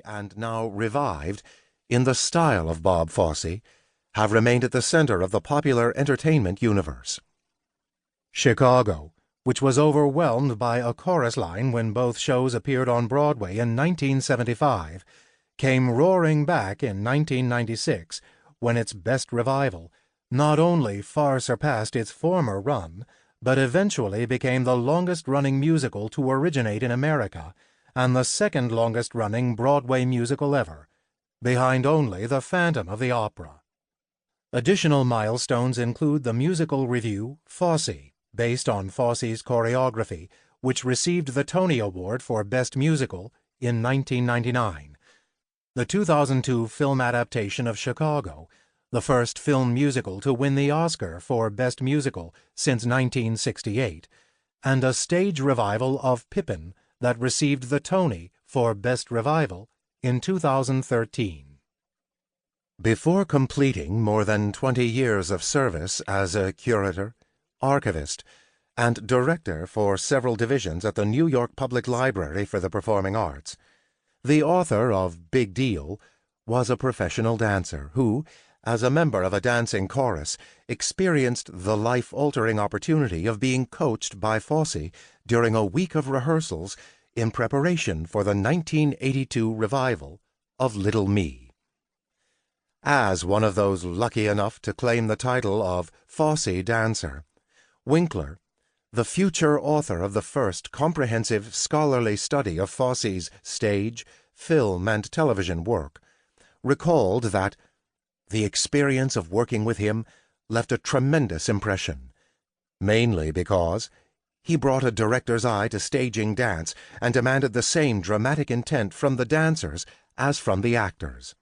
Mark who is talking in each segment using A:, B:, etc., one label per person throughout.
A: and now revived in the style of Bob Fosse, have remained at the center of the popular entertainment universe. Chicago, which was overwhelmed by a chorus line when both shows appeared on Broadway in 1975, came roaring back in 1996 when its best revival not only far surpassed its former run, but eventually became the longest-running musical to originate in America and the second longest-running Broadway musical ever, behind only The Phantom of the Opera. Additional milestones include the musical revue Fosse, based on Fosse's choreography, which received the Tony Award for Best Musical in 1999, the 2002 film adaptation of Chicago, the first film musical to win the Oscar for Best Musical since 1968, and a stage revival of Pippin that received the Tony for Best Revival in 2013. Before completing more than 20 years of service as a curator, archivist, and director for several divisions at the New York Public Library for the Performing Arts, the author of Big Deal was a professional dancer who, as a member of a dancing chorus, experienced the life-altering opportunity of being coached by Fosse during a week of rehearsals in preparation for the 1982 revival of Little Me. As one of those lucky enough to claim the title of Fosse Dancer, Winkler, the future author of the first comprehensive scholarly study of Fosse's stage, film, and television work, recalled that the experience of working with him left a tremendous impression, mainly because he brought a director's eye to staging dance and demanded the same dramatic intent from the dancers as from the actors.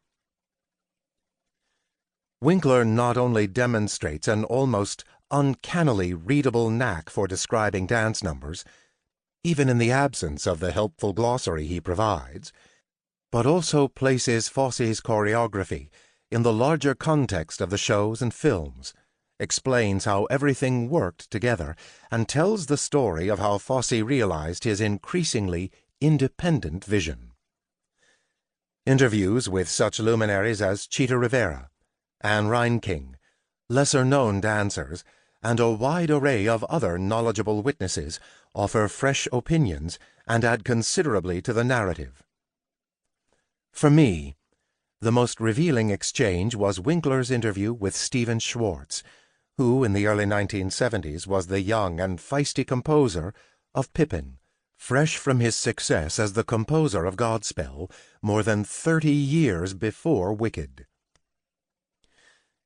A: Winkler not only demonstrates an almost uncannily readable knack for describing dance numbers, even in the absence of the helpful glossary he provides, but also places Fosse's choreography in the larger context of the shows and films, explains how everything worked together, and tells the story of how Fosse realized his increasingly independent vision. Interviews with such luminaries as Chita Rivera, Anne Reinking, lesser-known dancers, and a wide array of other knowledgeable witnesses offer fresh opinions and add considerably to the narrative. For me, the most revealing exchange was Winkler's interview with Stephen Schwartz, who in the early 1970s was the young and feisty composer of Pippin, fresh from his success as the composer of Godspell more than 30 years before Wicked.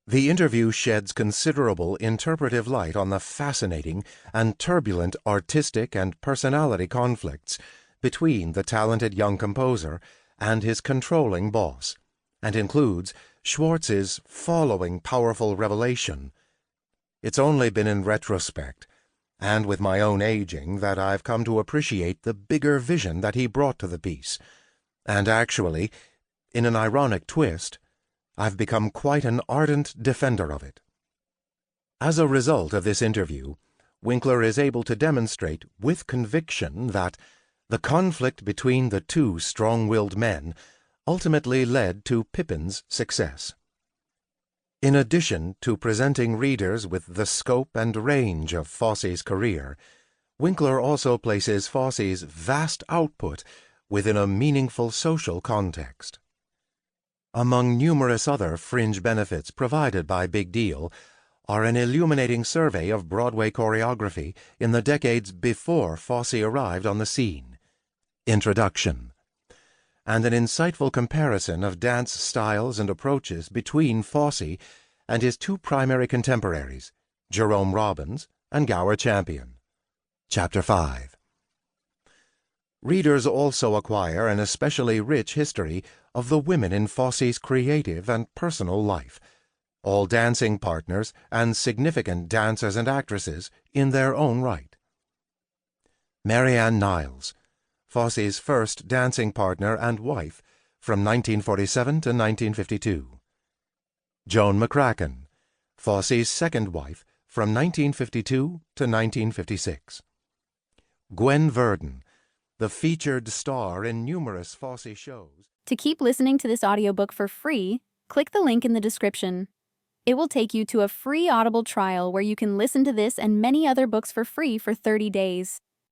A: The interview sheds considerable interpretive light on the fascinating and turbulent artistic and personality conflicts between the talented young composer and his controlling boss, and includes Schwartz's following powerful revelation: "It's only been in retrospect, and with my own aging, that I've come to appreciate the bigger vision that he brought to the piece, and actually, in an ironic twist, I've become quite an ardent defender of it." As a result of this interview, Winkler is able to demonstrate with conviction that the conflict between the two strong-willed men ultimately led to Pippin's success. In addition to presenting readers with the scope and range of Fosse's career, Winkler also places Fosse's vast output within a meaningful social context. Among numerous other fringe benefits provided by Big Deal are an illuminating survey of Broadway choreography in the decades before Fosse arrived on the scene, Introduction, and an insightful comparison of dance styles and approaches between Fosse and his two primary contemporaries, Jerome Robbins and Gower Champion, Chapter 5. Readers also acquire an especially rich history of the women in Fosse's creative and personal life, all dancing partners and significant dancers and actresses in their own right. Marianne Niles, Fosse's first dancing partner and wife from 1947 to 1952. Joan McCracken, Fosse's second wife from 1952 to 1956. Gwen Verdon, the featured star in numerous Fosse shows.
B: To keep listening to this audiobook for free, click the link in the description. It will take you to a free Audible trial where you can listen to this and many other books for free for 30 days.